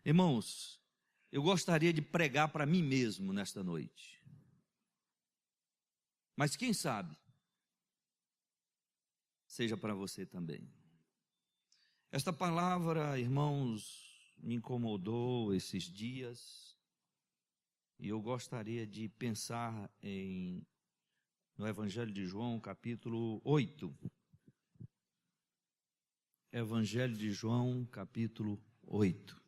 Irmãos, eu gostaria de pregar para mim mesmo nesta noite. Mas quem sabe, seja para você também. Esta palavra, irmãos, me incomodou esses dias. E eu gostaria de pensar no Evangelho de João, capítulo 8. Evangelho de João, capítulo 8.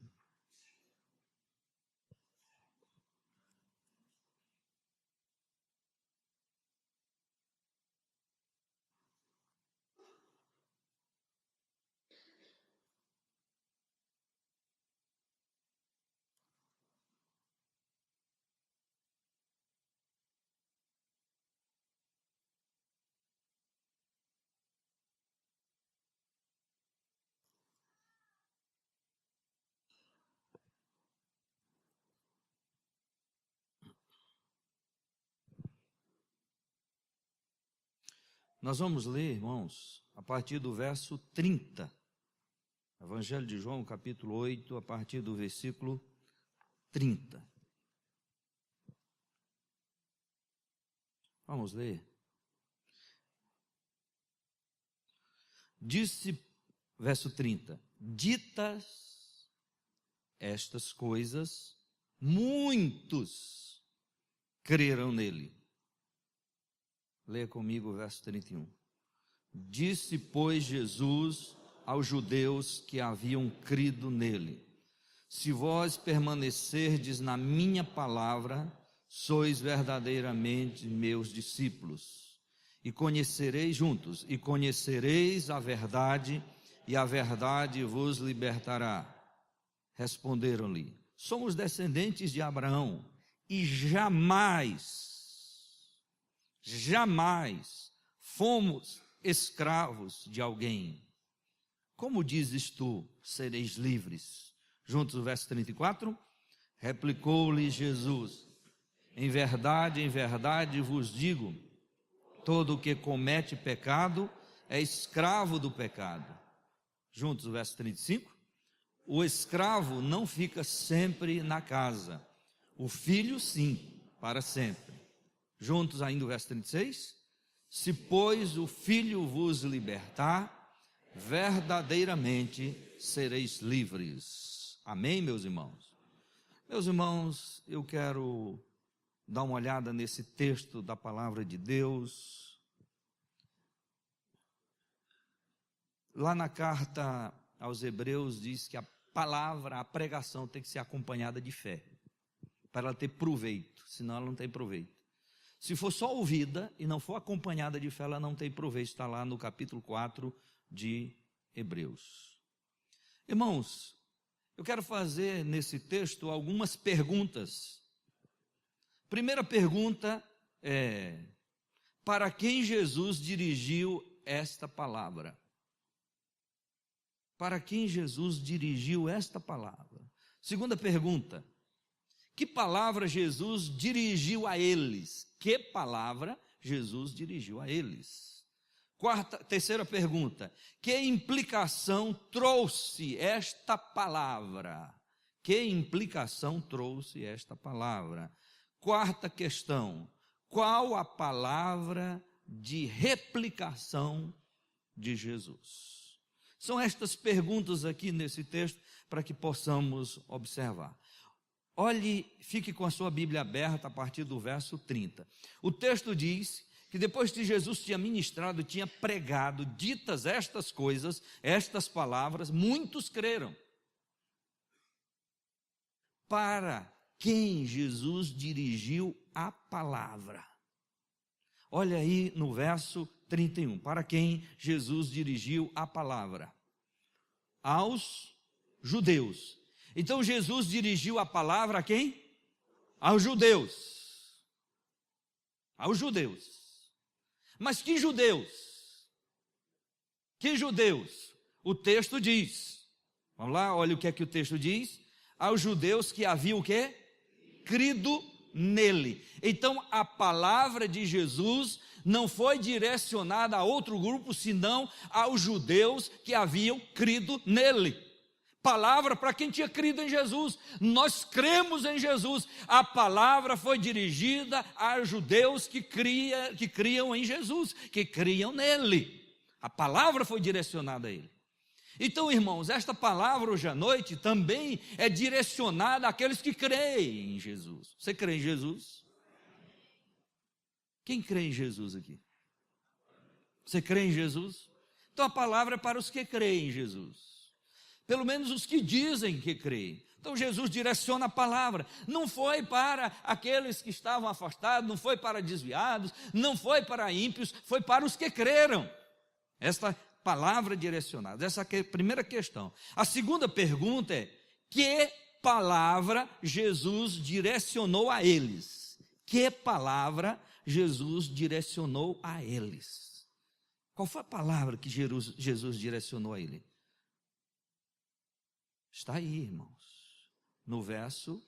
Nós vamos ler, irmãos, a partir do verso 30. Evangelho de João, capítulo 8, a partir do versículo 30. Vamos ler. Disse, verso 30, ditas estas coisas, muitos creram nele. Leia comigo o verso 31. Disse, pois, Jesus aos judeus que haviam crido nele: se vós permanecerdes na minha palavra, sois verdadeiramente meus discípulos, e conhecereis juntos, e conhecereis a verdade, e a verdade vos libertará. Responderam-lhe: somos descendentes de Abraão, e jamais fomos escravos de alguém. Como dizes tu, sereis livres? Juntos o verso 34, replicou-lhe Jesus: em verdade vos digo, todo o que comete pecado é escravo do pecado. Juntos o verso 35, o escravo não fica sempre na casa, o filho sim, para sempre. Juntos ainda o verso 36, se pois o filho vos libertar, verdadeiramente sereis livres. Amém, meus irmãos? Meus irmãos, eu quero dar uma olhada nesse texto da palavra de Deus. Lá na carta aos Hebreus diz que a palavra, a pregação tem que ser acompanhada de fé, para ela ter proveito, senão ela não tem proveito. Se for só ouvida e não for acompanhada de fé, ela não tem proveito. Está lá no capítulo 4 de Hebreus. Irmãos, eu quero fazer nesse texto algumas perguntas. Primeira pergunta é: para quem Jesus dirigiu esta palavra? Para quem Jesus dirigiu esta palavra? Segunda pergunta: que palavra Jesus dirigiu a eles? Que palavra Jesus dirigiu a eles? Terceira pergunta: que implicação trouxe esta palavra? Que implicação trouxe esta palavra? Quarta questão: qual a palavra de replicação de Jesus? São estas perguntas aqui nesse texto para que possamos observar. Olhe, fique com a sua Bíblia aberta a partir do verso 30. O texto diz que depois que Jesus tinha ministrado, tinha pregado, ditas estas coisas, estas palavras, muitos creram. Para quem Jesus dirigiu a palavra? Olha aí no verso 31. Para quem Jesus dirigiu a palavra? Aos judeus. Então Jesus dirigiu a palavra a quem? Aos judeus. Aos judeus. Mas que judeus? Que judeus? O texto diz. Vamos lá, olha o que é que o texto diz. Aos judeus que haviam o quê? Crido nele. Então a palavra de Jesus não foi direcionada a outro grupo, senão aos judeus que haviam crido nele. Palavra para quem tinha crido em Jesus. Nós cremos em Jesus. A palavra foi dirigida a judeus que criam em Jesus, que criam nele. A palavra foi direcionada a ele. Então, irmãos, esta palavra hoje à noite também é direcionada àqueles que creem em Jesus. Você crê em Jesus? Quem crê em Jesus aqui? Você crê em Jesus? Então a palavra é para os que creem em Jesus. Pelo menos os que dizem que creem. Então Jesus direciona a palavra. Não foi para aqueles que estavam afastados, não foi para desviados, não foi para ímpios, foi para os que creram. Esta palavra direcionada. Essa é a primeira questão. A segunda pergunta é: que palavra Jesus direcionou a eles? Que palavra Jesus direcionou a eles? Qual foi a palavra que Jesus direcionou a ele? Está aí, irmãos, no verso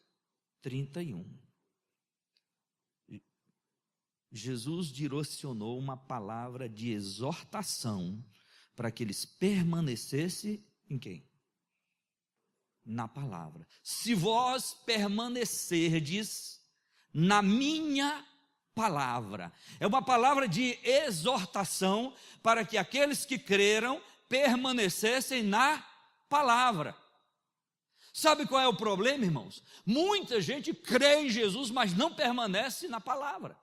31. Jesus direcionou uma palavra de exortação para que eles permanecessem em quem? Na palavra. Se vós permanecerdes na minha palavra. É uma palavra de exortação para que aqueles que creram permanecessem na palavra. Sabe qual é o problema, irmãos? Muita gente crê em Jesus, mas não permanece na palavra.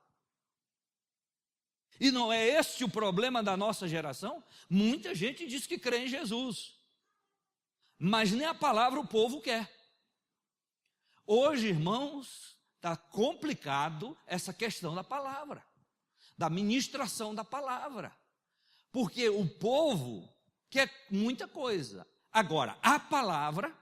E não é este o problema da nossa geração? Muita gente diz que crê em Jesus, mas nem a palavra o povo quer. Hoje, irmãos, está complicado essa questão da palavra, da ministração da palavra, porque o povo quer muita coisa. Agora, a palavra...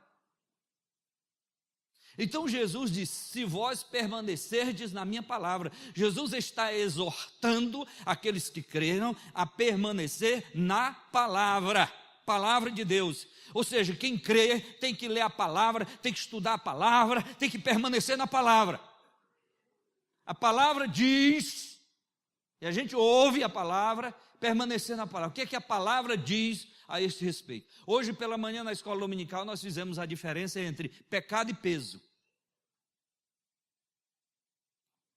Então Jesus disse: se vós permanecerdes na minha palavra. Jesus está exortando aqueles que creram a permanecer na palavra, palavra de Deus. Ou seja, quem crê tem que ler a palavra, tem que estudar a palavra, tem que permanecer na palavra. A palavra diz, e a gente ouve a palavra, permanecer na palavra. O que é que a palavra diz a este respeito? Hoje pela manhã na escola dominical nós fizemos a diferença entre pecado e peso.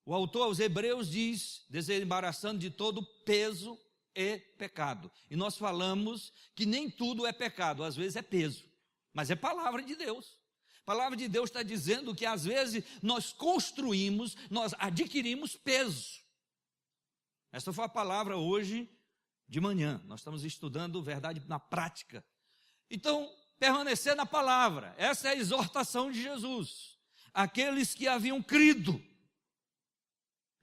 O autor aos Hebreus diz, desembaraçando de todo peso e pecado. E nós falamos que nem tudo é pecado, às vezes é peso, mas é palavra de Deus. A palavra de Deus está dizendo que às vezes nós construímos, nós adquirimos peso. Esta foi a palavra hoje de manhã. Nós estamos estudando verdade na prática. Então, permanecer na palavra. Essa é a exortação de Jesus. Aqueles que haviam crido.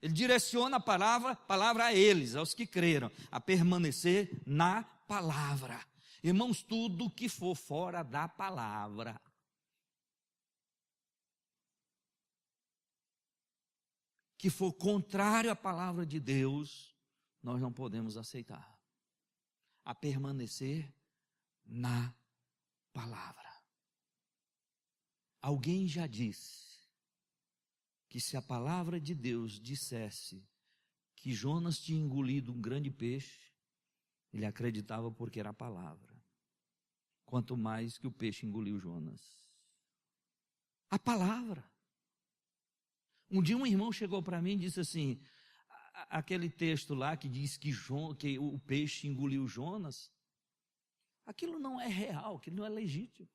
Ele direciona a palavra a eles, aos que creram, a permanecer na palavra. Irmãos, tudo que for fora da palavra, que for contrário à palavra de Deus, nós não podemos aceitar. A permanecer na palavra. Alguém já disse que se a palavra de Deus dissesse que Jonas tinha engolido um grande peixe, ele acreditava porque era a palavra. Quanto mais que o peixe engoliu Jonas. A palavra. Um dia um irmão chegou para mim e disse assim, aquele texto lá que diz que o peixe engoliu Jonas, aquilo não é real, aquilo não é legítimo.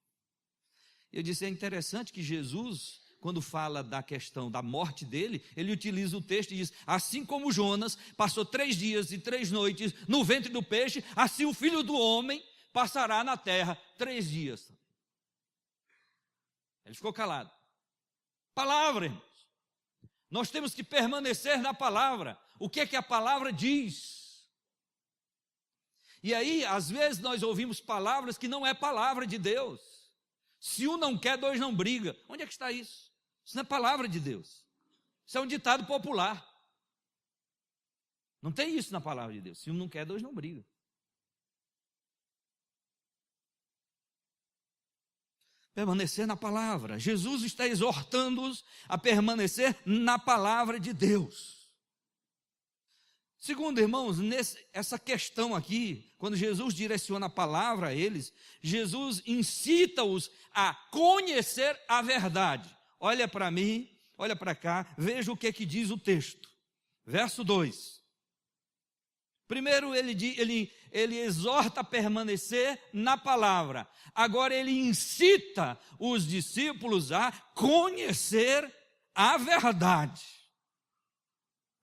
Eu disse, é interessante que Jesus, quando fala da questão da morte dele, ele utiliza o texto e diz, assim como Jonas passou 3 dias e 3 noites no ventre do peixe, assim o Filho do Homem passará na terra 3 dias. Ele ficou calado. Palavra, irmãos. Nós temos que permanecer na palavra. O que é que a palavra diz? E aí, às vezes nós ouvimos palavras que não é palavra de Deus. Se um não quer, 2 não briga. Onde é que está isso? Isso não é palavra de Deus. Isso é um ditado popular. Não tem isso na palavra de Deus. Se um não quer, 2 não brigam. Permanecer na palavra. Jesus está exortando-os a permanecer na palavra de Deus. Segundo, irmãos, essa questão aqui, quando Jesus direciona a palavra a eles, Jesus incita-os a conhecer a verdade. Olha para mim, olha para cá, veja o que diz o texto. Verso 2. Primeiro ele exorta a permanecer na palavra. Agora ele incita os discípulos a conhecer a verdade.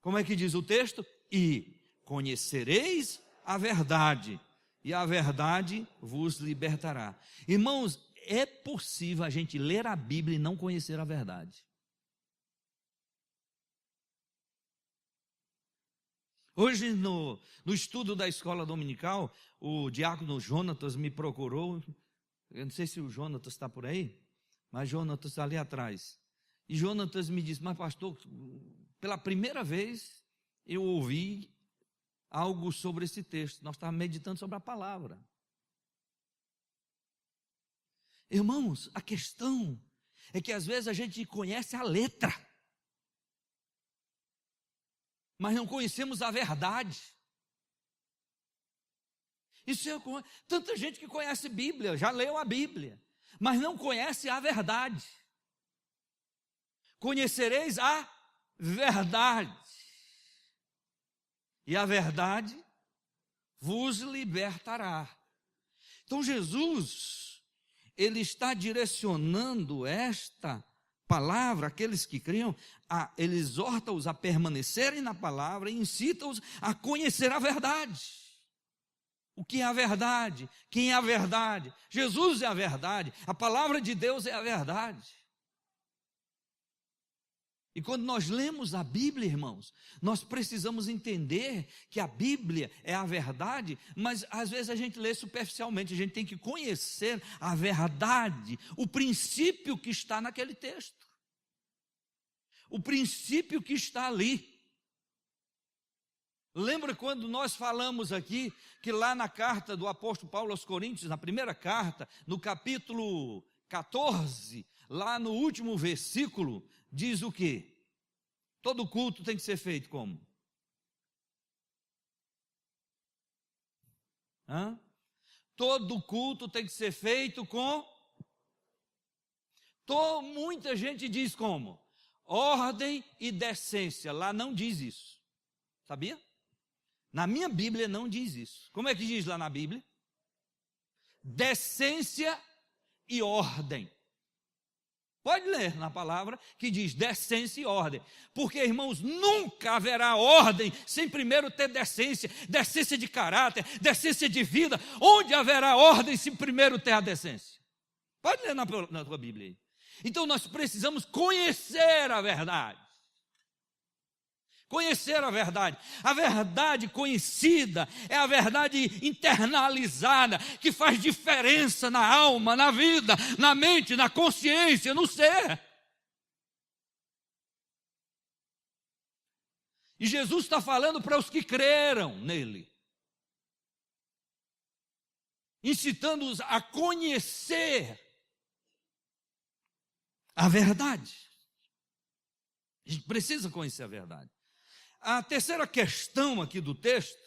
Como é que diz o texto? E conhecereis a verdade, e a verdade vos libertará. Irmãos, é possível a gente ler a Bíblia e não conhecer a verdade. Hoje, no estudo da escola dominical, o diácono Jonatas me procurou. Eu não sei se o Jonatas está por aí, mas Jonatas está ali atrás. E Jonatas me disse: mas pastor, pela primeira vez eu ouvi algo sobre esse texto. Nós estávamos meditando sobre a palavra. Irmãos, a questão é que às vezes a gente conhece a letra, mas não conhecemos a verdade. Isso é tanta gente que conhece Bíblia, já leu a Bíblia, mas não conhece a verdade. Conhecereis a verdade, e a verdade vos libertará. Então Jesus, ele está direcionando esta palavra, aqueles que criam, ele exorta-os a permanecerem na palavra e incita-os a conhecer a verdade. O que é a verdade? Quem é a verdade? Jesus é a verdade, a palavra de Deus é a verdade. E quando nós lemos a Bíblia, irmãos, nós precisamos entender que a Bíblia é a verdade, mas às vezes a gente lê superficialmente, a gente tem que conhecer a verdade, o princípio que está naquele texto, o princípio que está ali. Lembra quando nós falamos aqui, que lá na carta do apóstolo Paulo aos Coríntios, na primeira carta, no capítulo 14, lá no último versículo, diz o quê? Todo culto tem que ser feito como? Todo culto tem que ser feito com? Muita gente diz como? Ordem e decência. Lá não diz isso. Sabia? Na minha Bíblia não diz isso. Como é que diz lá na Bíblia? Decência e ordem. Pode ler na palavra que diz decência e ordem. Porque, irmãos, nunca haverá ordem sem primeiro ter decência. Decência de caráter, decência de vida. Onde haverá ordem se primeiro ter a decência? Pode ler na tua Bíblia aí. Então nós precisamos conhecer a verdade. Conhecer a verdade. A verdade conhecida é a verdade internalizada, que faz diferença na alma, na vida, na mente, na consciência, no ser. E Jesus está falando para os que creram nele, incitando-os a conhecer a verdade. A gente precisa conhecer a verdade. A terceira questão aqui do texto: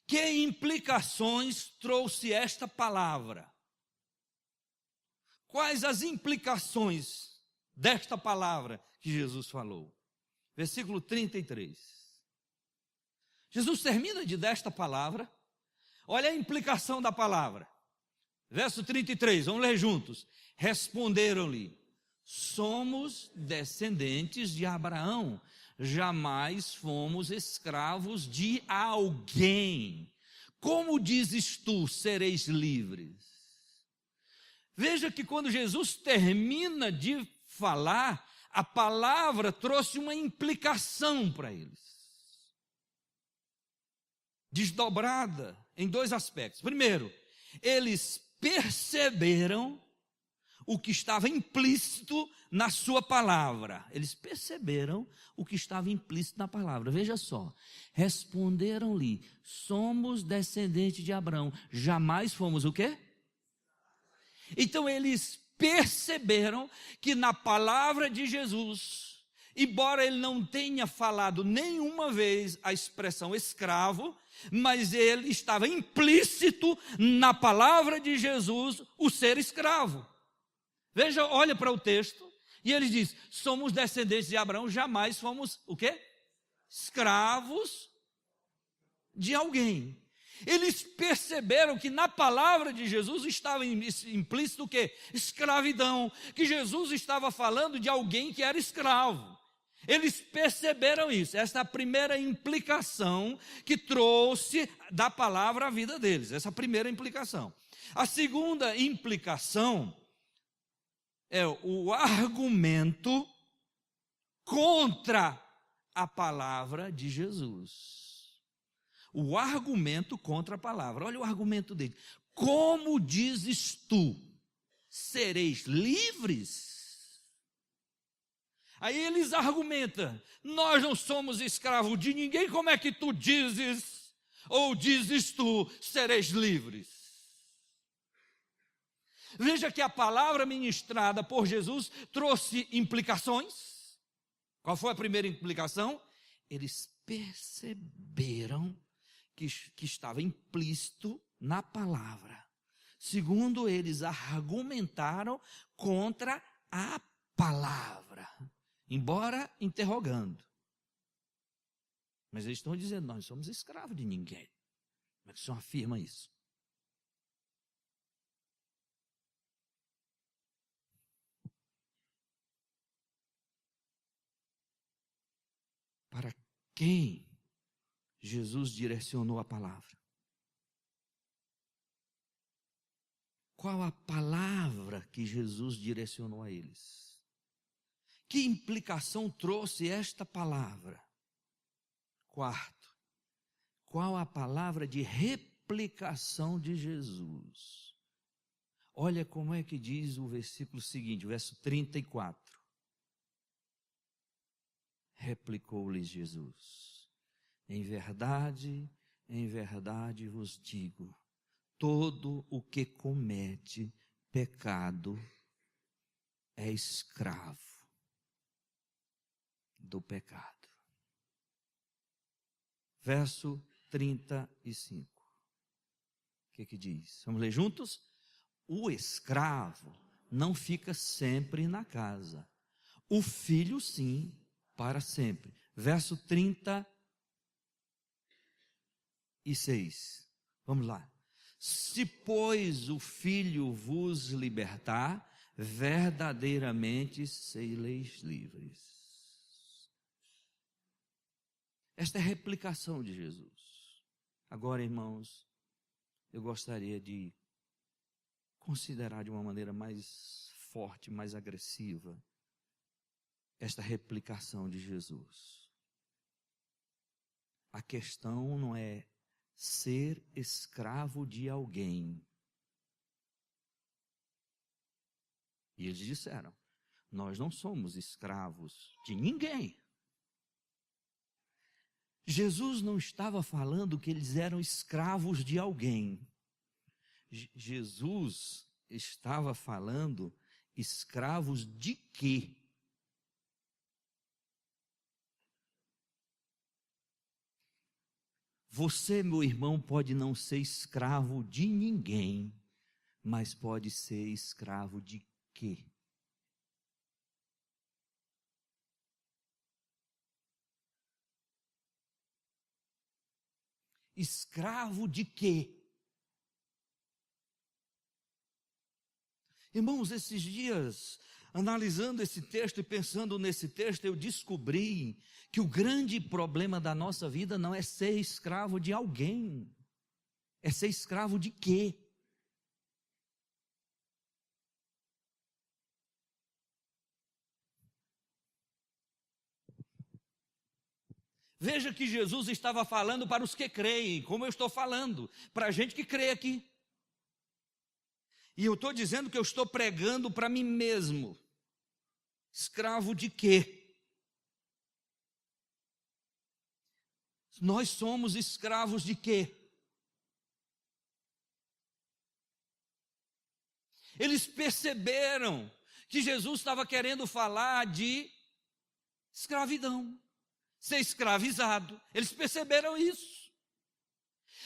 que implicações trouxe esta palavra? Quais as implicações desta palavra que Jesus falou? Versículo 33. Jesus termina de dar esta palavra. Olha a implicação da palavra. Verso 33, vamos ler juntos. Responderam-lhe: somos descendentes de Abraão, jamais fomos escravos de alguém. Como dizes tu, sereis livres? Veja que quando Jesus termina de falar, a palavra trouxe uma implicação para eles, desdobrada em dois aspectos. Primeiro, eles perceberam o que estava implícito na sua palavra. Eles perceberam o que estava implícito na palavra. Veja só. Responderam-lhe: somos descendentes de Abraão, jamais fomos o quê? Então eles perceberam que na palavra de Jesus embora ele não tenha falado nenhuma vez a expressão escravo, mas ele estava implícito na palavra de Jesus o ser escravo. Veja, olha para o texto, e ele diz: somos descendentes de Abraão, jamais fomos o quê? Escravos de alguém. Eles perceberam que na palavra de Jesus estava implícito o quê? Escravidão, que Jesus estava falando de alguém que era escravo. Eles perceberam isso. Essa é a primeira implicação que trouxe da palavra à vida deles. Essa é a primeira implicação. A segunda implicação é o argumento contra a palavra de Jesus. O argumento contra a palavra. Olha o argumento dele. Como dizes tu, sereis livres? Aí eles argumentam: nós não somos escravos de ninguém, como é que tu dizes, ou dizes tu, sereis livres? Veja que a palavra ministrada por Jesus trouxe implicações. Qual foi a primeira implicação? Eles perceberam que estava implícito na palavra. Segundo, eles argumentaram contra a palavra, embora interrogando. Mas eles estão dizendo: nós somos escravos de ninguém. Como é que o senhor afirma isso? Para quem Jesus direcionou a palavra? Qual a palavra que Jesus direcionou a eles? Que implicação trouxe esta palavra? Quarto, qual a palavra de replicação de Jesus? Olha como é que diz o versículo seguinte, o verso 34. Replicou-lhes Jesus: em verdade vos digo, todo o que comete pecado é escravo do pecado. Verso 35. O que diz? Vamos ler juntos? O escravo não fica sempre na casa, o filho sim, para sempre. Verso 36. Vamos lá. Se, pois, o Filho vos libertar, verdadeiramente sereis livres. Esta é a replicação de Jesus. Agora, irmãos, eu gostaria de considerar de uma maneira mais forte, mais agressiva, esta replicação de Jesus. A questão não é ser escravo de alguém. E eles disseram: nós não somos escravos de ninguém. Jesus não estava falando que eles eram escravos de alguém. Jesus estava falando escravos de quê? Você, meu irmão, pode não ser escravo de ninguém, mas pode ser escravo de quê? Escravo de quê? Irmãos, esses dias, analisando esse texto e pensando nesse texto, eu descobri que o grande problema da nossa vida não é ser escravo de alguém, é ser escravo de quê? Veja que Jesus estava falando para os que creem, como eu estou falando, para a gente que crê aqui. E eu estou dizendo que eu estou pregando para mim mesmo. Escravo de quê? Nós somos escravos de quê? Eles perceberam que Jesus estava querendo falar de escravidão, ser escravizado. Eles perceberam isso.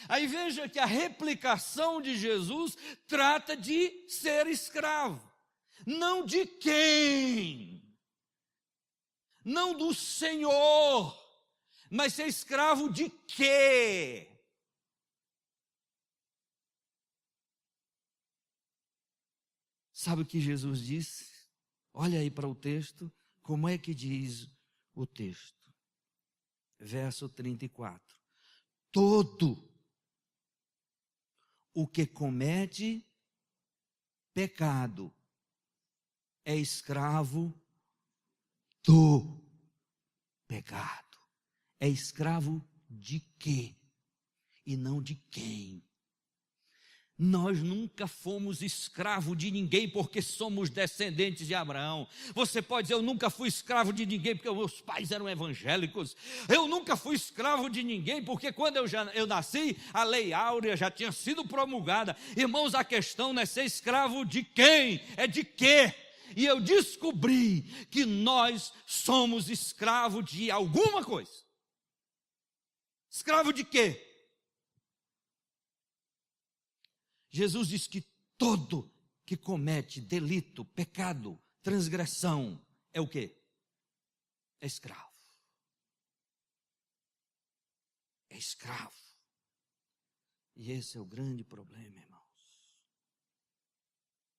Aí veja que a replicação de Jesus trata de ser escravo. Não de quem? Não do Senhor, mas ser escravo de quê? Sabe o que Jesus disse? Olha aí para o texto, como é que diz o texto? Verso 34. Todo o que comete pecado é escravo do pecado. É escravo de quê? E não de quem? Nós nunca fomos escravo de ninguém porque somos descendentes de Abraão. Você pode dizer, eu nunca fui escravo de ninguém porque meus pais eram evangélicos. Eu nunca fui escravo de ninguém porque quando eu nasci, a lei áurea já tinha sido promulgada. Irmãos, a questão não é ser escravo de quem, é de quê. E eu descobri que nós somos escravo de alguma coisa. Escravo de quê? Jesus diz que todo que comete delito, pecado, transgressão, é o quê? É escravo. É escravo. E esse é o grande problema, irmãos.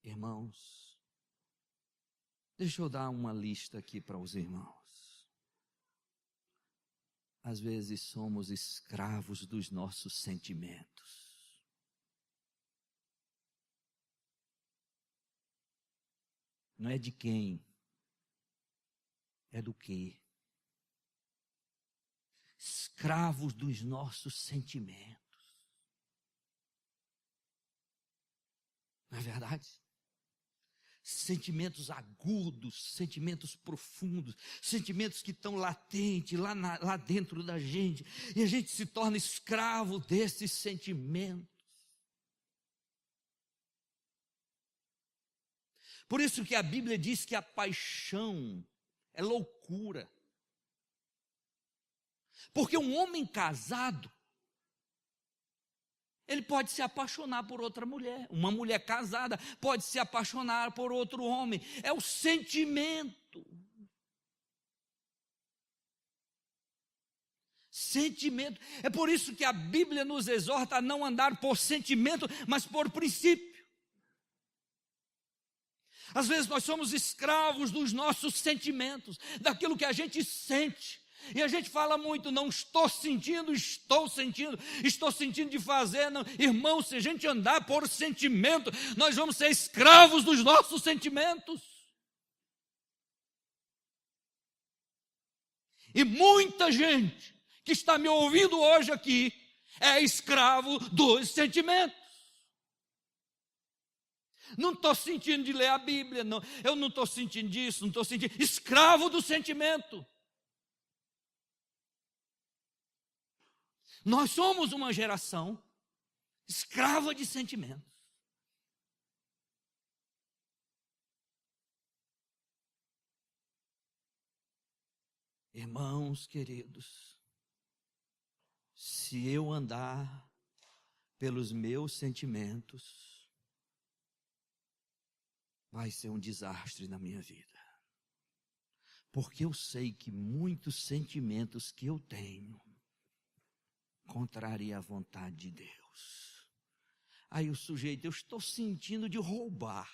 Irmãos, deixa eu dar uma lista aqui para os irmãos. Às vezes somos escravos dos nossos sentimentos. Não é de quem, é do quê. Escravos dos nossos sentimentos. Não é verdade? Sentimentos agudos, sentimentos profundos, sentimentos que estão latentes lá dentro da gente. E a gente se torna escravo desses sentimentos. Por isso que a Bíblia diz que a paixão é loucura. Porque um homem casado, ele pode se apaixonar por outra mulher. Uma mulher casada pode se apaixonar por outro homem. É o sentimento. Sentimento. É por isso que a Bíblia nos exorta a não andar por sentimento, mas por princípio. Às vezes nós somos escravos dos nossos sentimentos, daquilo que a gente sente. E a gente fala muito, não estou sentindo de fazer. Não. Irmão, se a gente andar por sentimento, nós vamos ser escravos dos nossos sentimentos. E muita gente que está me ouvindo hoje aqui é escravo dos sentimentos. Não estou sentindo de ler a Bíblia, não. Eu não estou sentindo disso, não estou sentindo. Escravo do sentimento. Nós somos uma geração escrava de sentimentos. Irmãos queridos, se eu andar pelos meus sentimentos, vai ser um desastre na minha vida. Porque eu sei que muitos sentimentos que eu tenho contraria a vontade de Deus. Aí o sujeito, eu estou sentindo de roubar.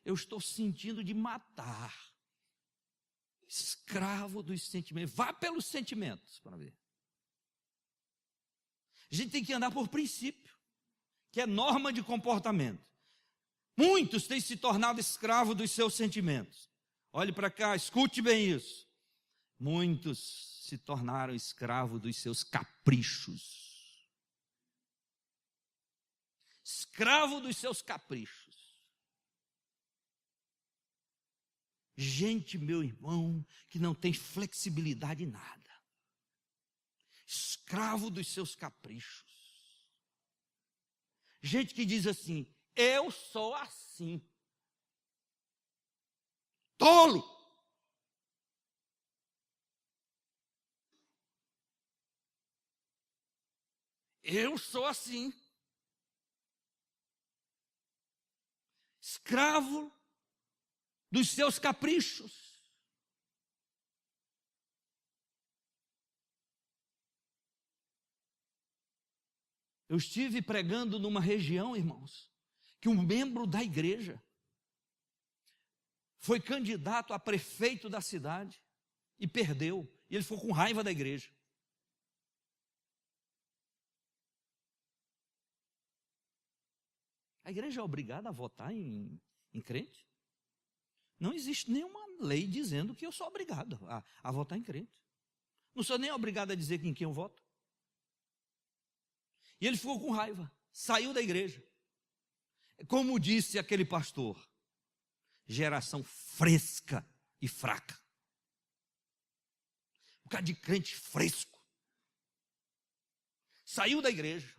Eu estou sentindo de matar. Escravo dos sentimentos. Vá pelos sentimentos para ver. A gente tem que andar por princípio, que é norma de comportamento. Muitos têm se tornado escravos dos seus sentimentos. Olhe para cá, escute bem isso. Muitos se tornaram escravos dos seus caprichos. Escravo dos seus caprichos. Gente, meu irmão, que não tem flexibilidade em nada. Escravo dos seus caprichos. Gente que diz assim, eu sou assim. Tolo. Eu sou assim. Escravo dos seus caprichos. Eu estive pregando numa região, irmãos, que um membro da igreja foi candidato a prefeito da cidade e perdeu. E ele ficou com raiva da igreja. A igreja é obrigada a votar em crente? Não existe nenhuma lei dizendo que eu sou obrigado a votar em crente. Não sou nem obrigado a dizer em quem eu voto. E ele ficou com raiva, saiu da igreja. Como disse aquele pastor, geração fresca e fraca. Um bocado de crente fresco. Saiu da igreja.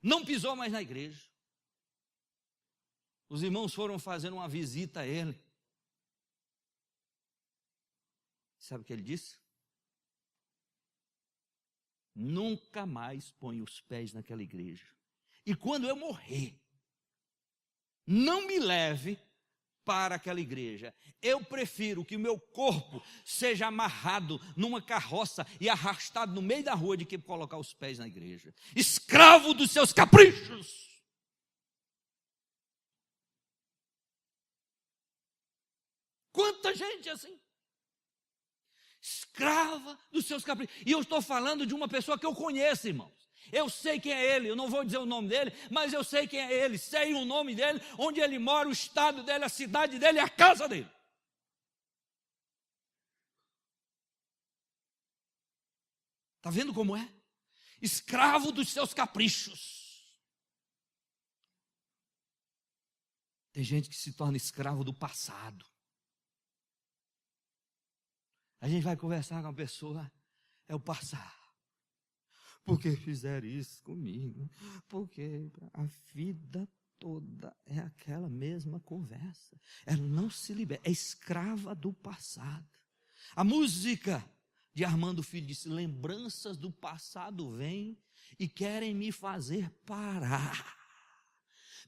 Não pisou mais na igreja. Os irmãos foram fazendo uma visita a ele. Sabe o que ele disse? Nunca mais ponho os pés naquela igreja. E quando eu morrer, não me leve para aquela igreja. Eu prefiro que o meu corpo seja amarrado numa carroça e arrastado no meio da rua do que colocar os pés na igreja. Escravo dos seus caprichos. Quanta gente assim. Escrava dos seus caprichos. E eu estou falando de uma pessoa que eu conheço, irmãos. Eu sei quem é ele, eu não vou dizer o nome dele, mas eu sei quem é ele, sei o nome dele, onde ele mora, o estado dele, a cidade dele, a casa dele. Está vendo como é? Escravo dos seus caprichos. Tem gente que se torna escravo do passado. A gente vai conversar com a pessoa, é o passado. Por que fizeram isso comigo? Porque a vida toda é aquela mesma conversa. Ela não se liberta, é escrava do passado. A música de Armando Filho disse, lembranças do passado vêm e querem me fazer parar.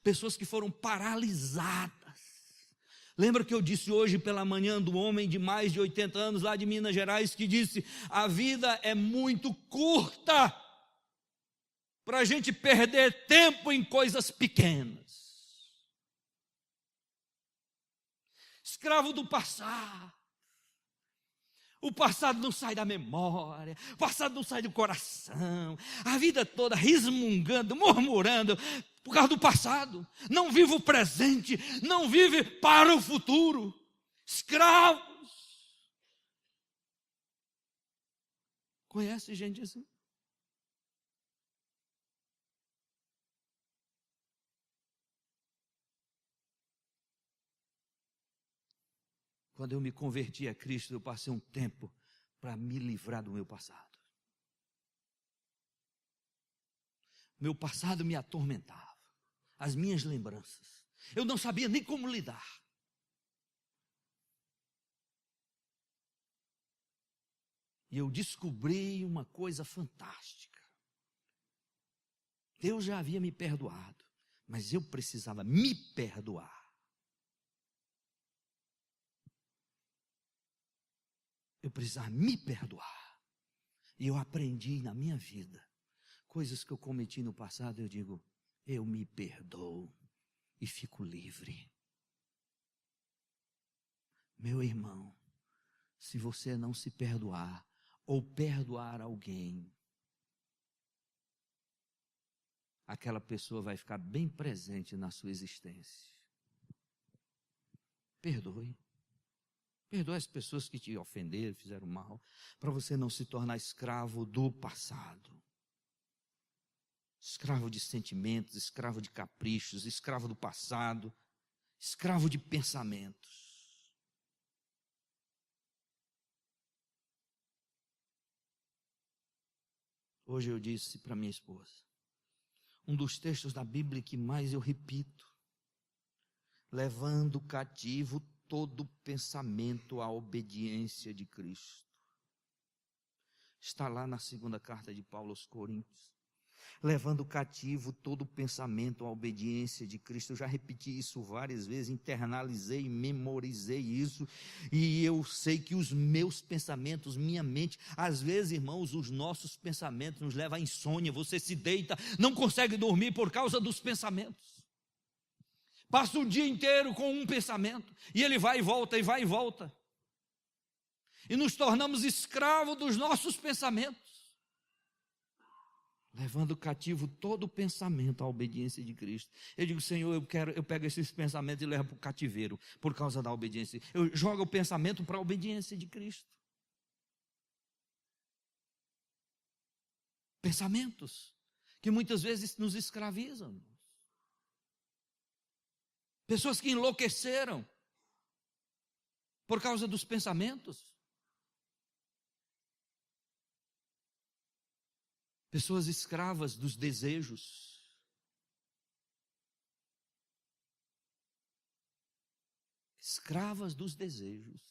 Pessoas que foram paralisadas. Lembra que eu disse hoje pela manhã do homem de mais de 80 anos lá de Minas Gerais que disse, a vida é muito curta para a gente perder tempo em coisas pequenas. Escravo do passado. O passado não sai da memória, o passado não sai do coração, a vida toda resmungando, murmurando, por causa do passado. Não vive o presente, não vive para o futuro. Escravos. Conhece gente assim? Quando eu me converti a Cristo, eu passei um tempo para me livrar do meu passado. Meu passado me atormentava, as minhas lembranças. Eu não sabia nem como lidar. E eu descobri uma coisa fantástica. Deus já havia me perdoado, mas eu precisava me perdoar. Eu precisava me perdoar. E eu aprendi na minha vida, coisas que eu cometi no passado, eu digo, eu me perdoo e fico livre. Meu irmão, se você não se perdoar, ou perdoar alguém, aquela pessoa vai ficar bem presente na sua existência. Perdoe. Perdoe as pessoas que te ofenderam, fizeram mal, para você não se tornar escravo do passado. Escravo de sentimentos, escravo de caprichos, escravo do passado, escravo de pensamentos. Hoje eu disse para minha esposa, um dos textos da Bíblia que mais eu repito, levando cativo todo pensamento à obediência de Cristo. Está lá na segunda carta de Paulo aos Coríntios. Levando cativo todo pensamento à obediência de Cristo. Eu já repeti isso várias vezes, internalizei, memorizei isso, e eu sei que os meus pensamentos, minha mente, às vezes, irmãos, os nossos pensamentos nos levam à insônia. Você se deita, não consegue dormir por causa dos pensamentos. Passa o dia inteiro com um pensamento, e ele vai e volta, e vai e volta. E nos tornamos escravos dos nossos pensamentos. Levando cativo todo o pensamento à obediência de Cristo. Eu digo, Senhor, eu pego esses pensamentos e levo para o cativeiro, por causa da obediência. Eu jogo o pensamento para a obediência de Cristo. Pensamentos que muitas vezes nos escravizam. Pessoas que enlouqueceram por causa dos pensamentos. Pessoas escravas dos desejos. Escravas dos desejos.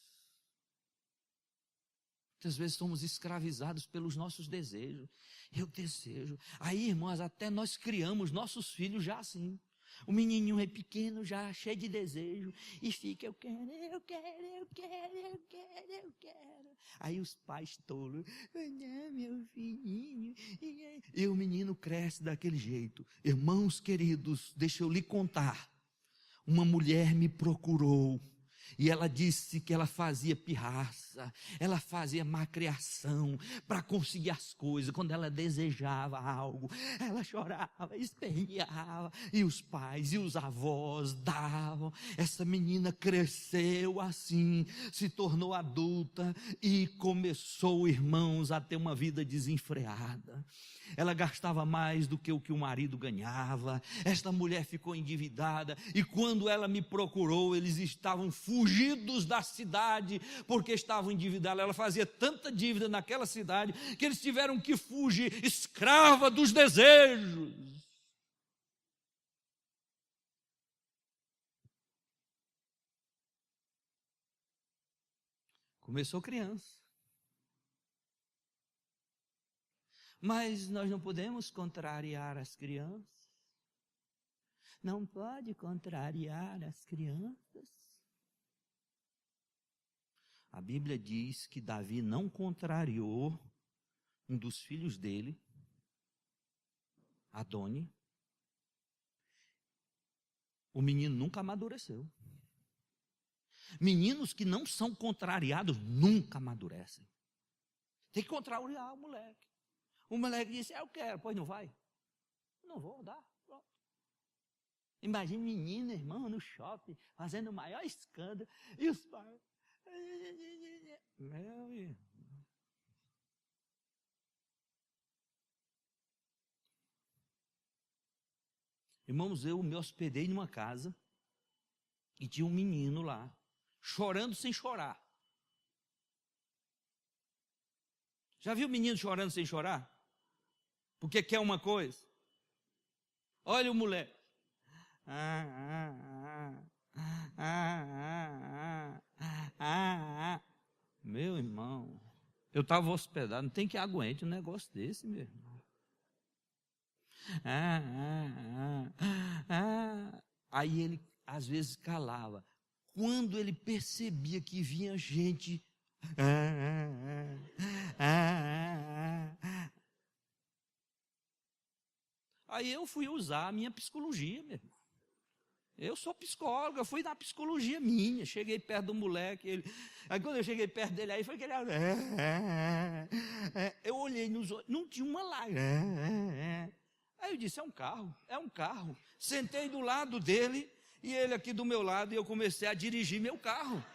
Muitas vezes somos escravizados pelos nossos desejos. Eu desejo. Aí, irmãs, até nós criamos nossos filhos já assim. O menininho é pequeno, já cheio de desejo, e fica, eu quero. Aí os pais tolos, não, meu filhinho. E o menino cresce daquele jeito. Irmãos queridos, deixa eu lhe contar. Uma mulher me procurou. E ela disse que ela fazia pirraça, ela fazia malcriação para conseguir as coisas. Quando ela desejava algo, ela chorava, esperneava, e os pais e os avós davam. Essa menina cresceu assim, se tornou adulta e começou, irmãos, a ter uma vida desenfreada. Ela gastava mais do que o marido ganhava. Esta mulher ficou endividada, e quando ela me procurou, eles estavam fugidos da cidade, porque estavam endividados. Ela fazia tanta dívida naquela cidade, que eles tiveram que fugir, escrava dos desejos. Começou criança. Mas nós não podemos contrariar as crianças. Não pode contrariar as crianças. A Bíblia diz que Davi não contrariou um dos filhos dele, Adoni. O menino nunca amadureceu. Meninos que não são contrariados nunca amadurecem. Tem que contrariar o moleque. O moleque disse, eu quero, pois não vai. Não vou dar. Pronto. Imagine menina, irmão, no shopping, fazendo o maior escândalo, e os pais. Meu irmão. Irmãos, eu me hospedei numa casa e tinha um menino lá, chorando sem chorar. Já viu menino chorando sem chorar? Porque quer uma coisa. Olha o moleque. Meu irmão, eu estava hospedado, não tem que aguente um negócio desse, meu irmão. Aí ele, às vezes, calava. Quando ele percebia que vinha gente... Aí eu fui usar a minha psicologia, meu irmão. Eu sou psicólogo, eu fui na psicologia minha. Cheguei perto do moleque. Aí quando eu cheguei perto dele, aí foi que ele... Eu olhei nos olhos, não tinha uma lágrima. Aí eu disse, é um carro. Sentei do lado dele, e ele aqui do meu lado, e eu comecei a dirigir meu carro.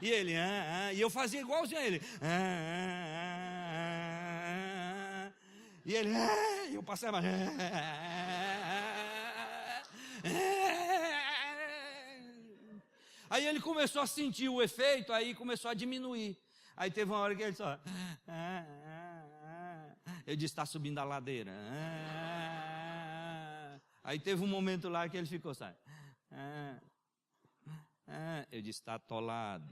E ele, e eu fazia igualzinho a ele. E ele, e eu passava. Aí ele começou a sentir o efeito, aí começou a diminuir. Aí teve uma hora que ele só... Eu disse, está subindo a ladeira. Aí teve um momento lá que ele ficou, sabe? Eu disse, está atolado.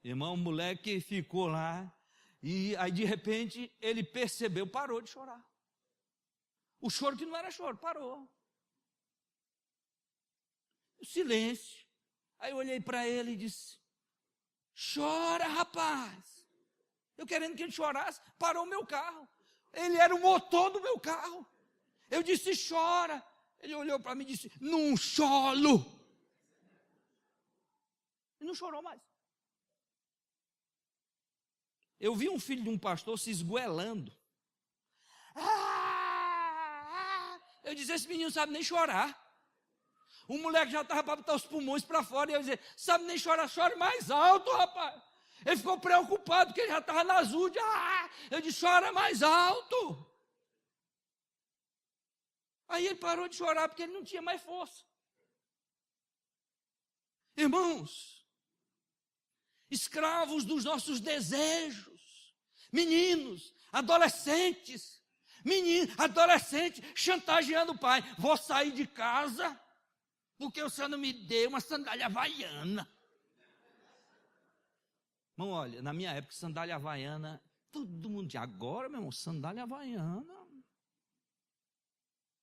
Irmão, o moleque ficou lá, e aí de repente ele percebeu, parou de chorar. O choro que não era choro, parou. O silêncio. Aí eu olhei para ele e disse: chora, rapaz. Eu querendo que ele chorasse, parou o meu carro. Ele era o motor do meu carro. Eu disse: chora. Ele olhou para mim e disse: não choro. E não chorou mais. Eu vi um filho de um pastor se esgoelando. Eu disse: esse menino não sabe nem chorar. O moleque já estava para botar os pulmões para fora. E eu disse: sabe nem chorar, chore mais alto, rapaz. Ele ficou preocupado, porque ele já estava na azul. Eu disse: chora mais alto. Aí ele parou de chorar, porque ele não tinha mais força. Irmãos, escravos dos nossos desejos, meninos, adolescentes, chantageando o pai: vou sair de casa, porque o senhor não me deu uma sandália havaiana. Irmão, olha, na minha época, sandália havaiana, todo mundo tinha. Agora, meu irmão, sandália havaiana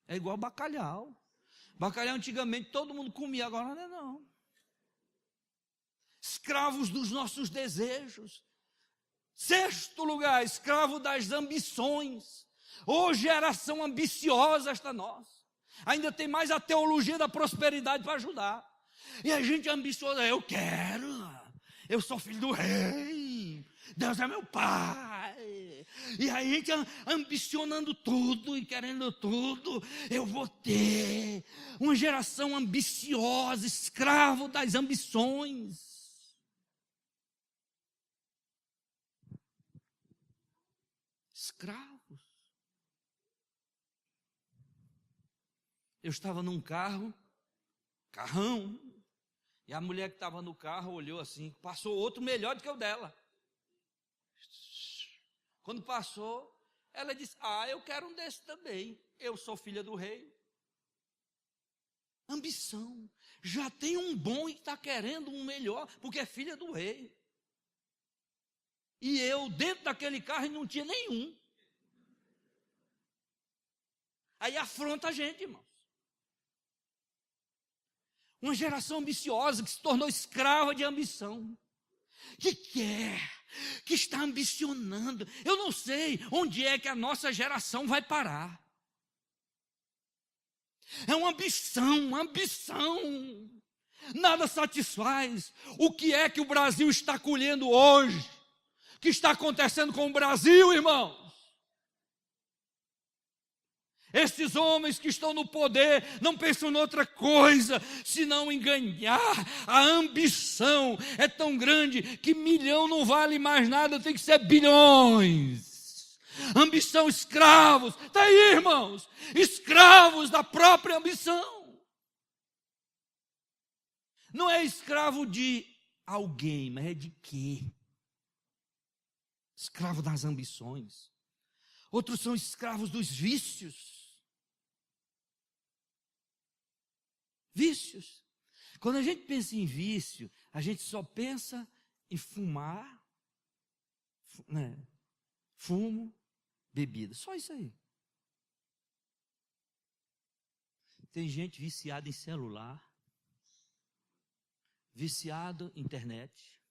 é igual bacalhau. Bacalhau antigamente todo mundo comia, agora não é não. Escravos dos nossos desejos. Sexto lugar, escravo das ambições. Ô geração ambiciosa esta nós. Ainda tem mais a teologia da prosperidade para ajudar. E a gente é ambiciosa: eu quero, eu sou filho do rei, Deus é meu pai. E aí a gente ambicionando tudo e querendo tudo. Eu vou ter uma geração ambiciosa, escravo das ambições. Escravos. Eu estava num carrão, e a mulher que estava no carro olhou assim, passou outro melhor do que o dela. Quando passou, ela disse: eu quero um desse também, eu sou filha do rei. Ambição. Já tem um bom e está querendo um melhor, porque é filha do rei. E eu, dentro daquele carro, não tinha nenhum. Aí afronta a gente, irmãos. Uma geração ambiciosa que se tornou escrava de ambição. Que quer, que está ambicionando. Eu não sei onde é que a nossa geração vai parar. É uma ambição. Nada satisfaz. O que é que o Brasil está colhendo hoje? O que está acontecendo com o Brasil, irmãos? Esses homens que estão no poder não pensam em outra coisa senão em ganhar. A ambição é tão grande que milhão não vale mais nada, tem que ser bilhões. Ambição, escravos. Está aí, irmãos, escravos da própria ambição. Não é escravo de alguém, mas é de quê? Escravo das ambições. Outros são escravos dos vícios. Vícios. Quando a gente pensa em vício, a gente só pensa em fumar, né? Fumo, bebida, só isso aí. Tem gente viciada em celular, viciado em internet.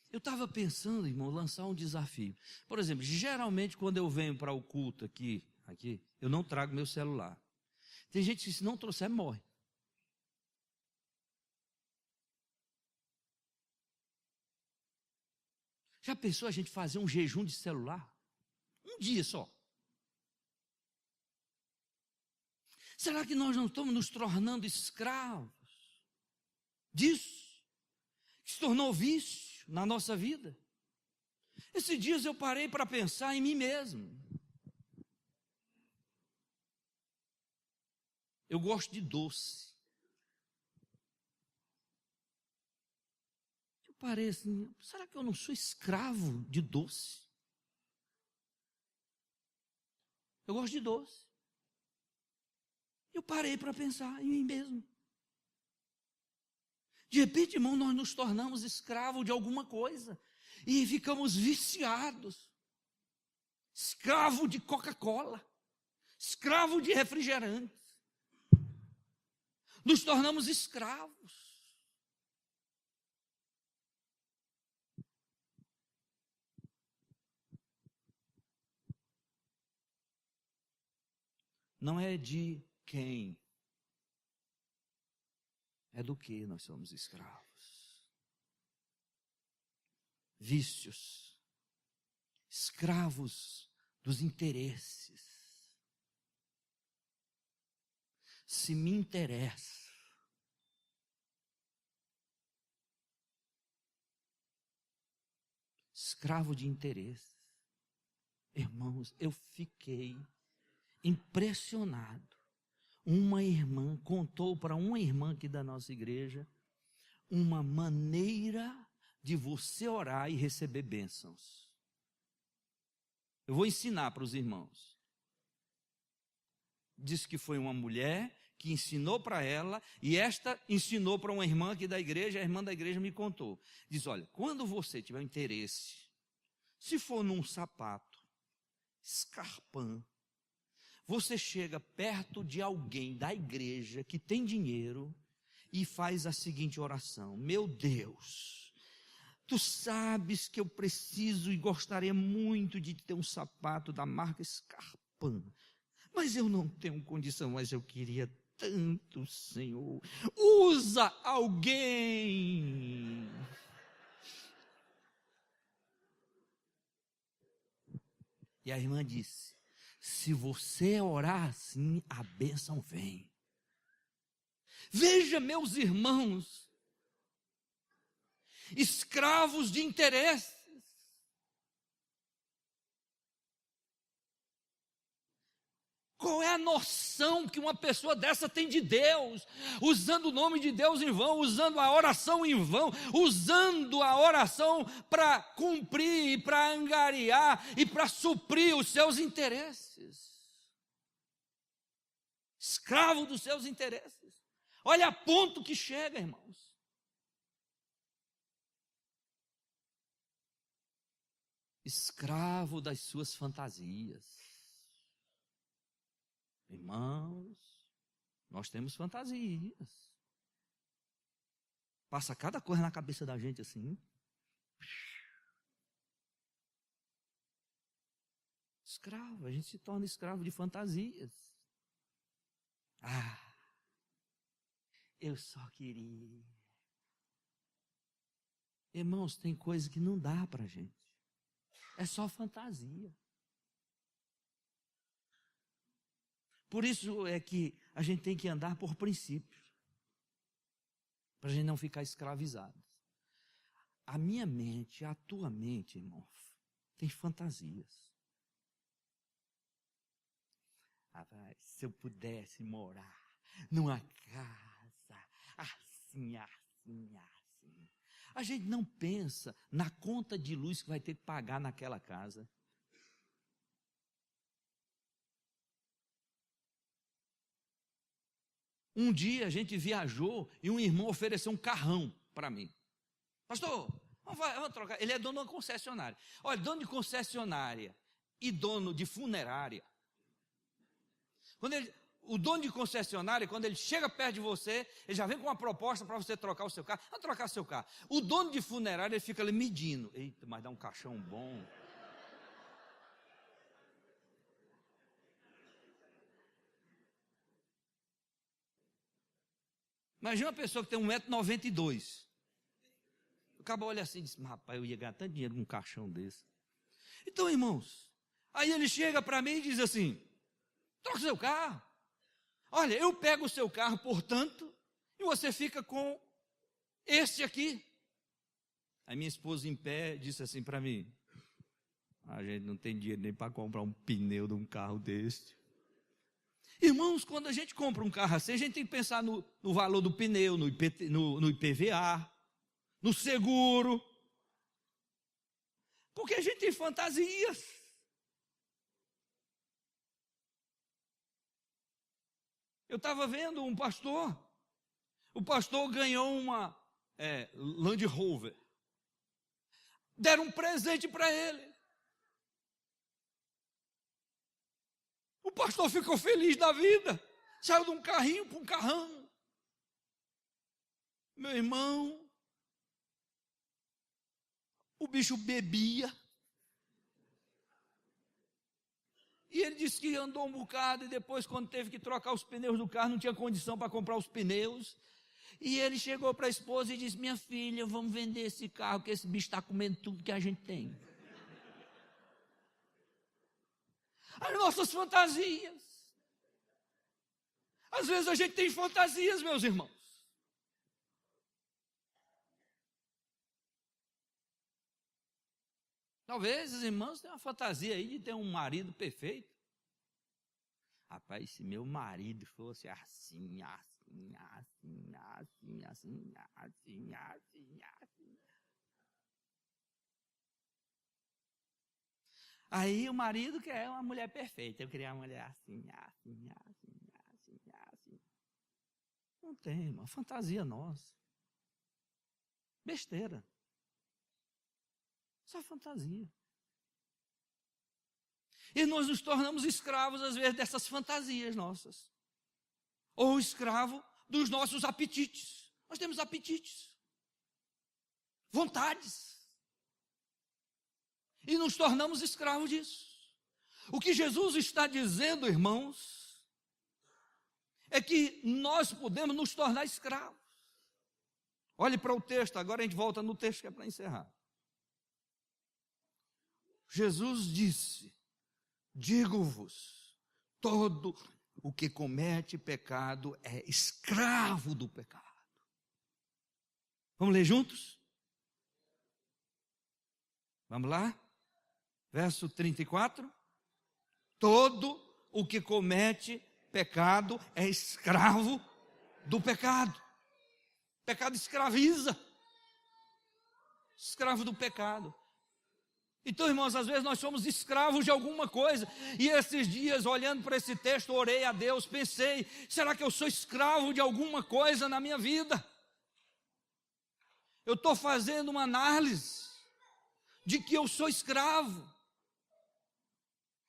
Eu estava pensando, irmão, lançar um desafio. Por exemplo, geralmente quando eu venho para o culto aqui, eu não trago meu celular. Tem gente que se não trouxer, morre. Já pensou a gente fazer um jejum de celular? Um dia só. Será que nós não estamos nos tornando escravos disso? Que se tornou vício na nossa vida? Esses dias eu parei para pensar em mim mesmo. Eu gosto de doce. Eu parei assim: será que eu não sou escravo de doce? Eu gosto de doce. Eu parei para pensar em mim mesmo. De repente, irmão, nós nos tornamos escravos de alguma coisa e ficamos viciados. Escravo de Coca-Cola, escravo de refrigerante. Nos tornamos escravos. Não é de quem, é do que nós somos escravos. Vícios, escravos dos interesses. Se me interessa, escravo de interesses. Irmãos, eu fiquei impressionado. Uma irmã contou para uma irmã aqui da nossa igreja uma maneira de você orar e receber bênçãos. Eu vou ensinar para os irmãos. Diz que foi uma mulher que ensinou para ela, e esta ensinou para uma irmã aqui da igreja, a irmã da igreja me contou. Diz, olha, quando você tiver interesse, se for num sapato, escarpão, você chega perto de alguém da igreja que tem dinheiro e faz a seguinte oração: meu Deus, tu sabes que eu preciso e gostaria muito de ter um sapato da marca Scarpan, mas eu não tenho condição, mas eu queria tanto, Senhor, usa alguém. E a irmã disse, se você orar assim, a bênção vem. Veja, meus irmãos, escravos de interesses. Qual é a noção que uma pessoa dessa tem de Deus? Usando o nome de Deus em vão, usando a oração em vão, usando a oração para cumprir, para angariar e para suprir os seus interesses. Escravo dos seus interesses. Olha a ponto que chega, irmãos. Escravo das suas fantasias. Irmãos, nós temos fantasias. Passa cada coisa na cabeça da gente assim. Escravo, a gente se torna escravo de fantasias. Ah, eu só queria. Irmãos, tem coisa que não dá para a gente. É só fantasia. Por isso é que a gente tem que andar por princípios, para a gente não ficar escravizado. A minha mente, a tua mente, irmão, tem fantasias. Se eu pudesse morar numa casa assim, assim, assim. A gente não pensa na conta de luz que vai ter que pagar naquela casa. Um dia a gente viajou e um irmão ofereceu um carrão para mim. Pastor, vamos trocar. Ele é dono de uma concessionária. Olha, dono de concessionária e dono de funerária. O dono de concessionária, quando ele chega perto de você, ele já vem com uma proposta para você trocar o seu carro. Vamos trocar seu carro. O dono de funerária, ele fica ali medindo. Eita, mas dá um caixão bom. Imagina uma pessoa que tem 1,92 m. O cabo olha assim e diz, rapaz, eu ia ganhar tanto dinheiro num caixão desse. Então, irmãos, aí ele chega para mim e diz assim, troca o seu carro. Olha, eu pego o seu carro, portanto, e você fica com este aqui. Aí minha esposa em pé disse assim para mim, a gente não tem dinheiro nem para comprar um pneu de um carro desse. Irmãos, quando a gente compra um carro assim, a gente tem que pensar no valor do pneu, no IPVA, no seguro. Porque a gente tem fantasias. Eu estava vendo um pastor. O pastor ganhou Land Rover. Deram um presente para ele. O pastor ficou feliz da vida. Saiu de um carrinho para um carrão. Meu irmão, o bicho bebia. E ele disse que andou um bocado e depois, quando teve que trocar os pneus do carro, não tinha condição para comprar os pneus. E ele chegou para a esposa e disse: minha filha, vamos vender esse carro, que esse bicho está comendo tudo que a gente tem. As nossas fantasias. Às vezes a gente tem fantasias, meus irmãos. Talvez os irmãos tenham uma fantasia aí de ter um marido perfeito. Rapaz, se meu marido fosse assim, assim, assim, assim, assim, assim, assim, assim. Aí o marido quer uma mulher perfeita. Eu queria uma mulher assim, assim, assim, assim, assim. Não tem, uma fantasia nossa. Besteira. Só fantasia. E nós nos tornamos escravos, às vezes, dessas fantasias nossas. Ou escravo dos nossos apetites. Nós temos apetites. Vontades. E nos tornamos escravos disso. O que Jesus está dizendo, irmãos, é que nós podemos nos tornar escravos. Olhe para o texto, agora a gente volta no texto que é para encerrar. Jesus disse: digo-vos, todo o que comete pecado é escravo do pecado. Vamos ler juntos? Vamos lá? Verso 34. Todo o que comete pecado é escravo do pecado. Pecado escraviza. Escravo do pecado. Então, irmãos, às vezes nós somos escravos de alguma coisa. E esses dias, olhando para esse texto, orei a Deus, pensei: será que eu sou escravo de alguma coisa na minha vida? Eu estou fazendo uma análise de que eu sou escravo.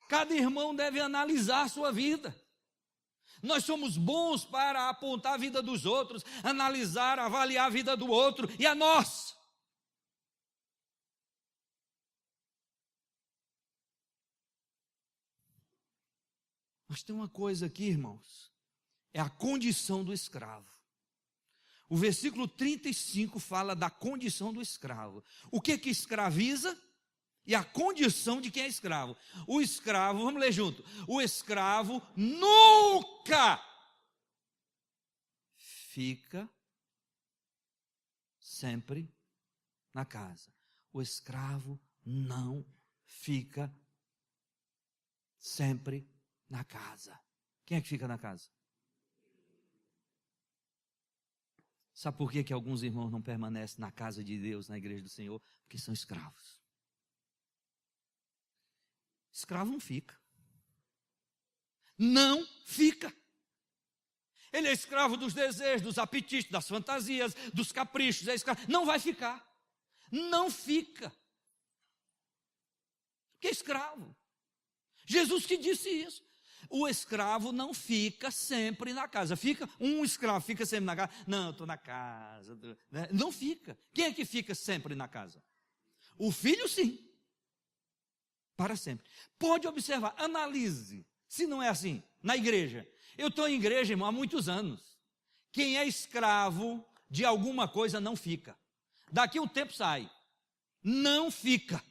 Cada irmão deve analisar a sua vida. Nós somos bons para apontar a vida dos outros, analisar, avaliar a vida do outro e a nossa. Mas tem uma coisa aqui, irmãos, é a condição do escravo. O versículo 35 fala da condição do escravo. O que escraviza? E a condição de quem é escravo. O escravo, vamos ler junto. O escravo nunca fica sempre na casa. O escravo não fica sempre na casa. Quem é que fica na casa? Sabe por que alguns irmãos não permanecem na casa de Deus, na igreja do Senhor? Porque são escravos. Escravo não fica. Não fica. Ele é escravo dos desejos, dos apetites, das fantasias, dos caprichos. É escravo. Não vai ficar. Não fica. Que escravo? Jesus que disse isso. O escravo não fica sempre na casa. Um escravo fica sempre na casa. Não, eu estou na casa. Né? Não fica. Quem é que fica sempre na casa? O filho, sim. Para sempre. Pode observar, analise, se não é assim, na igreja. Eu estou em igreja, irmão, há muitos anos. Quem é escravo de alguma coisa não fica. Daqui um tempo sai. Não fica.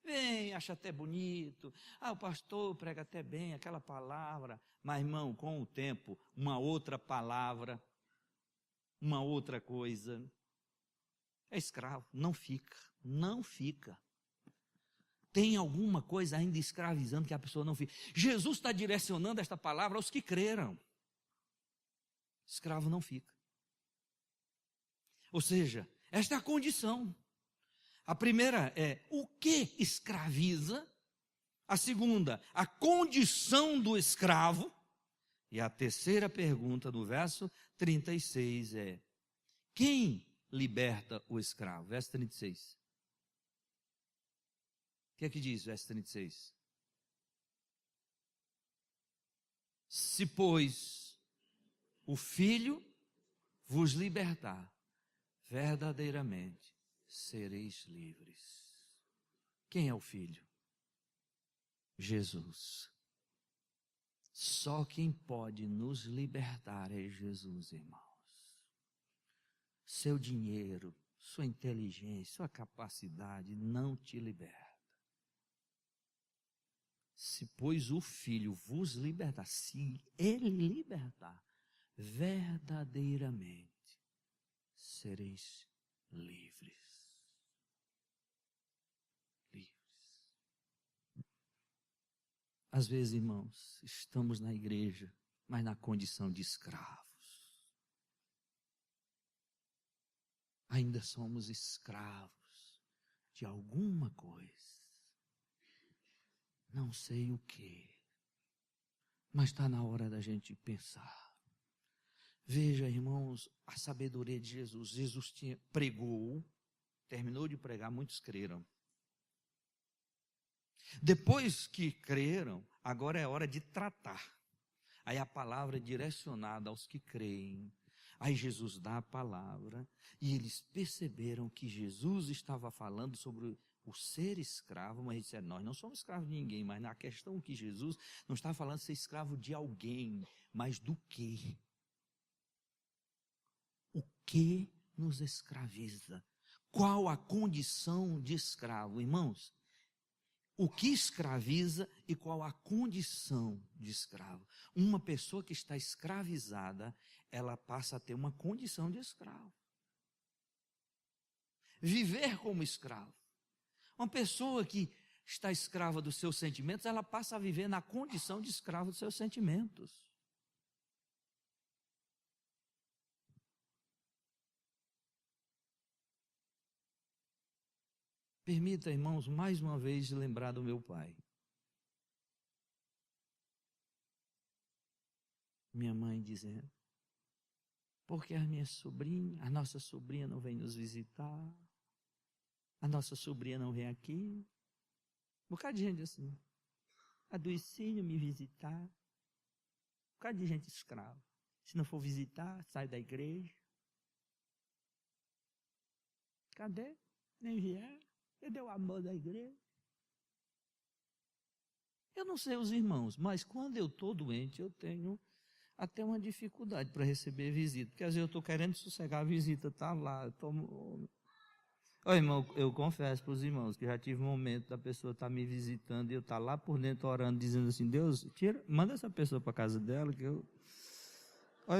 Vem, acha até bonito. O pastor prega até bem aquela palavra. Mas, irmão, com o tempo, uma outra palavra, uma outra coisa. É escravo, não fica, não fica. Tem alguma coisa ainda escravizando que a pessoa não fica. Jesus está direcionando esta palavra aos que creram. Escravo não fica. Ou seja, esta é a condição. A primeira é o que escraviza. A segunda, a condição do escravo. E a terceira pergunta do verso 36 é: quem liberta o escravo? Verso 36. O que é que diz verso 36? Se, pois, o Filho vos libertar, verdadeiramente sereis livres. Quem é o Filho? Jesus. Só quem pode nos libertar é Jesus, irmãos. Seu dinheiro, sua inteligência, sua capacidade não te liberta. Se, pois, o Filho vos libertar, se Ele libertar, verdadeiramente sereis livres. Livres. Às vezes, irmãos, estamos na igreja, mas na condição de escravos. Ainda somos escravos de alguma coisa. Não sei o que, mas está na hora da gente pensar. Veja, irmãos, a sabedoria de Jesus. Jesus pregou, terminou de pregar, muitos creram. Depois que creram, agora é hora de tratar. Aí a palavra é direcionada aos que creem. Aí Jesus dá a palavra e eles perceberam que Jesus estava falando sobre o ser escravo, mas eles disseram: nós não somos escravos de ninguém, mas na questão que Jesus não estava falando de ser escravo de alguém, mas do quê? O que nos escraviza? Qual a condição de escravo? Irmãos, o que escraviza e qual a condição de escravo? Uma pessoa que está escravizada, ela passa a ter uma condição de escravo. Viver como escravo. Uma pessoa que está escrava dos seus sentimentos, ela passa a viver na condição de escravo dos seus sentimentos. Permita, irmãos, mais uma vez lembrar do meu pai. Minha mãe dizendo: porque a nossa sobrinha não vem nos visitar, a nossa sobrinha não vem aqui. Um bocado de gente assim. Adoecinho me visitar. Um bocado de gente escrava. Se não for visitar, sai da igreja. Cadê? Nem vier. Cadê o amor da igreja? Eu não sei os irmãos, mas quando eu estou doente, eu tenho até uma dificuldade para receber visita. Porque às vezes eu estou querendo sossegar a visita, está lá. Ô, irmão, eu confesso para os irmãos que já tive um momento da pessoa estar me visitando e eu estar lá por dentro orando, dizendo assim: Deus, manda essa pessoa para a casa dela, que eu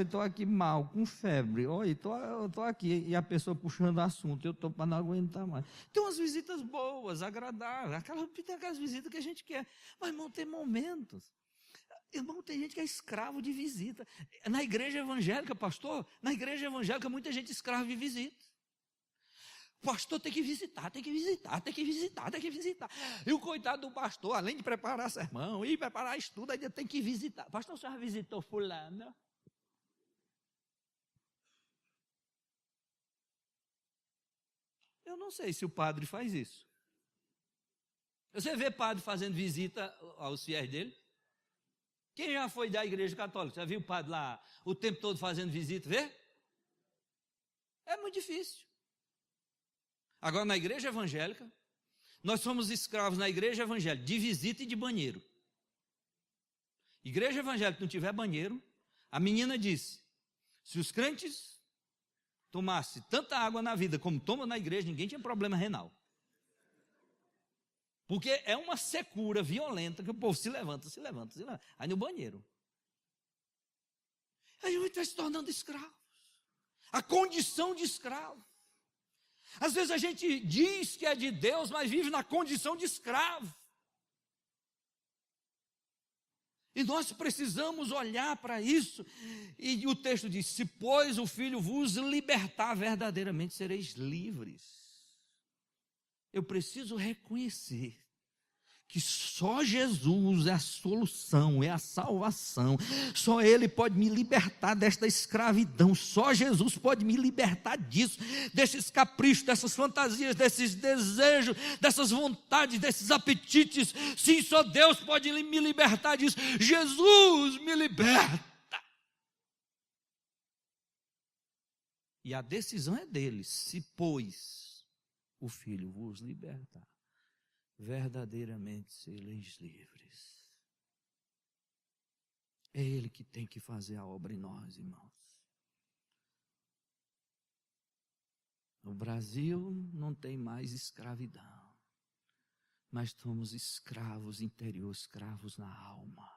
estou aqui mal, com febre, eu estou aqui, e a pessoa puxando assunto, eu estou para não aguentar mais. Tem umas visitas boas, agradáveis, tem aquelas visitas que a gente quer, mas, irmão, tem momentos. Irmão, tem gente que é escravo de visita. Na igreja evangélica, pastor, na igreja evangélica muita gente é escrava de visita. Pastor tem que visitar, tem que visitar, tem que visitar, tem que visitar. E o coitado do pastor, além de preparar sermão e preparar estudo, ainda tem que visitar. Pastor, você já visitou fulano? Eu não sei se o padre faz isso. Você vê padre fazendo visita aos fiéis dele? Quem já foi da igreja católica? Já viu o padre lá o tempo todo fazendo visita? Vê? É muito difícil. Agora, na igreja evangélica, nós somos escravos na igreja evangélica de visita e de banheiro. Igreja evangélica que não tiver banheiro, a menina disse: se os crentes tomassem tanta água na vida como tomam na igreja, ninguém tinha problema renal. Porque é uma secura violenta que o povo se levanta. Aí no banheiro. Aí a gente está se tornando escravo. A condição de escravo. Às vezes a gente diz que é de Deus, mas vive na condição de escravo. E nós precisamos olhar para isso. E o texto diz: se, pois, o Filho vos libertar, verdadeiramente sereis livres. Eu preciso reconhecer que só Jesus é a solução, é a salvação. Só Ele pode me libertar desta escravidão. Só Jesus pode me libertar disso, desses caprichos, dessas fantasias, desses desejos, dessas vontades, desses apetites. Sim, só Deus pode me libertar disso. Jesus me liberta. E a decisão é dele. Se, pois, o Filho vos libertar, verdadeiramente sereis livres. É Ele que tem que fazer a obra em nós, irmãos. No Brasil não tem mais escravidão, mas somos escravos interior, escravos na alma.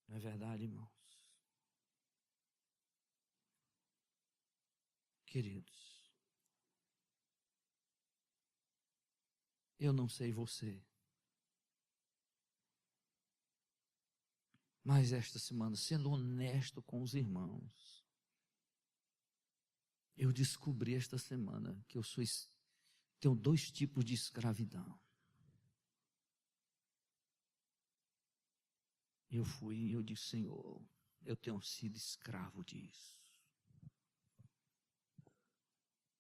Não é verdade, irmãos? Queridos, eu não sei você, mas esta semana, sendo honesto com os irmãos, eu descobri esta semana que tenho 2 tipos de escravidão. Eu disse, Senhor, eu tenho sido escravo disso.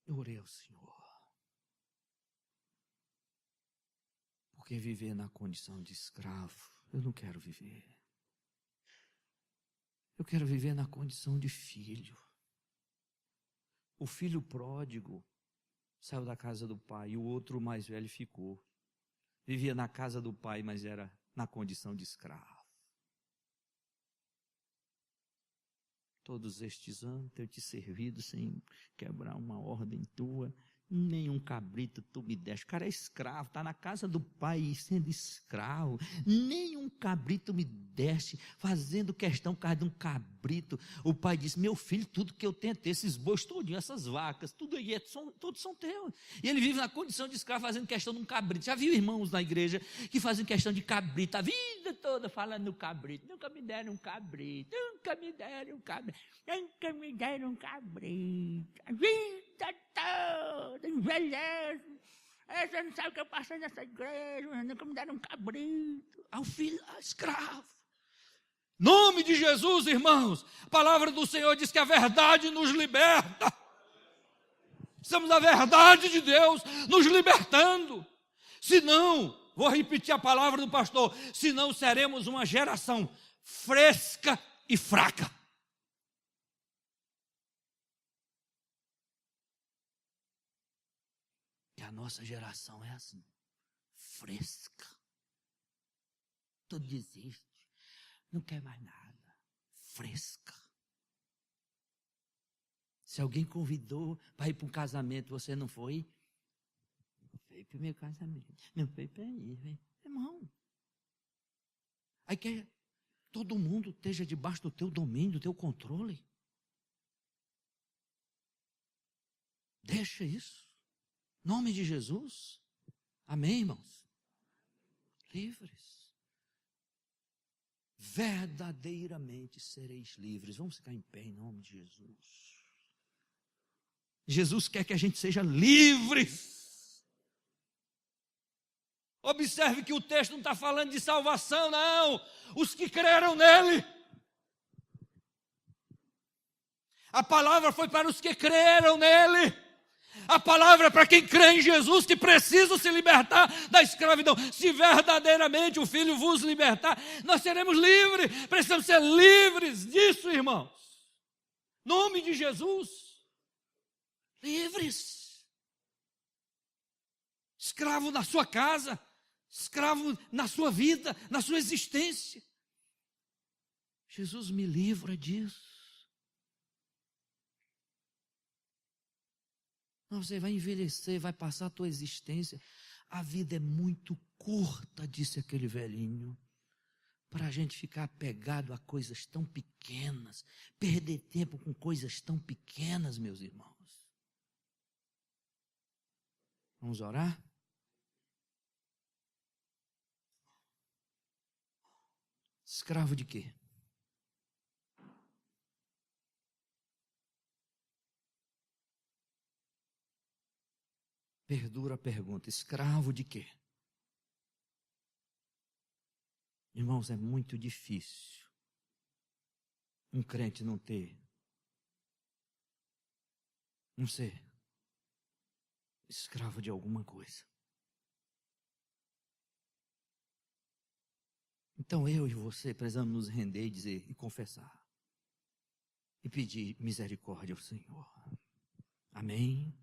Eu orei ao Senhor. Porque viver na condição de escravo, eu não quero viver. Eu quero viver na condição de filho. O filho pródigo saiu da casa do pai e o outro mais velho ficou. Vivia na casa do pai, mas era na condição de escravo. Todos estes anos tenho te servido sem quebrar uma ordem tua. Nenhum cabrito tu me deste. O cara é escravo, está na casa do pai sendo escravo. Nenhum cabrito me deste, fazendo questão por causa de um cabrito. O pai disse, meu filho, tudo que eu tenho é ter, esses bois todinho, essas vacas, tudo aí, todos são teus. E ele vive na condição de escravo, fazendo questão de um cabrito. Já viu irmãos na igreja que fazem questão de cabrito, a vida toda falando no cabrito. Nunca me deram um cabrito, nunca me deram um cabrito, nunca me deram um cabrito. A vida toda, envelhece. Você não sabe o que eu passei nessa igreja, nunca me deram um cabrito. Ao filho, escravo. Nome de Jesus, irmãos. A palavra do Senhor diz que a verdade nos liberta. Precisamos da verdade de Deus nos libertando. Senão, vou repetir a palavra do pastor, senão seremos uma geração fresca e fraca. A nossa geração é assim, fresca. Tudo desiste, não quer mais nada, fresca. Se alguém convidou para ir para um casamento, você não foi? Não foi para o meu casamento, não foi para ir, irmão. Aí quer todo mundo esteja debaixo do teu domínio, do teu controle. Deixa isso. Nome de Jesus. Amém, irmãos? Livres. Verdadeiramente sereis livres. Vamos ficar em pé em nome de Jesus. Jesus quer que a gente seja livres. Observe que o texto não está falando de salvação, não. Os que creram nele. A palavra foi para os que creram nele. A palavra é para quem crê em Jesus, que precisa se libertar da escravidão. Se verdadeiramente o Filho vos libertar, nós seremos livres. Precisamos ser livres disso, irmãos. Nome de Jesus. Livres. Escravo na sua casa, escravo na sua vida, na sua existência. Jesus me livra disso. Você vai envelhecer, vai passar a tua existência. A vida é muito curta, disse aquele velhinho, para a gente ficar apegado a coisas tão pequenas, perder tempo com coisas tão pequenas, meus irmãos. Vamos orar? Escravo de quê? Perdura a pergunta, escravo de quê? Irmãos, é muito difícil um crente não ser escravo de alguma coisa. Então eu e você precisamos nos render e dizer, e confessar, e pedir misericórdia ao Senhor. Amém?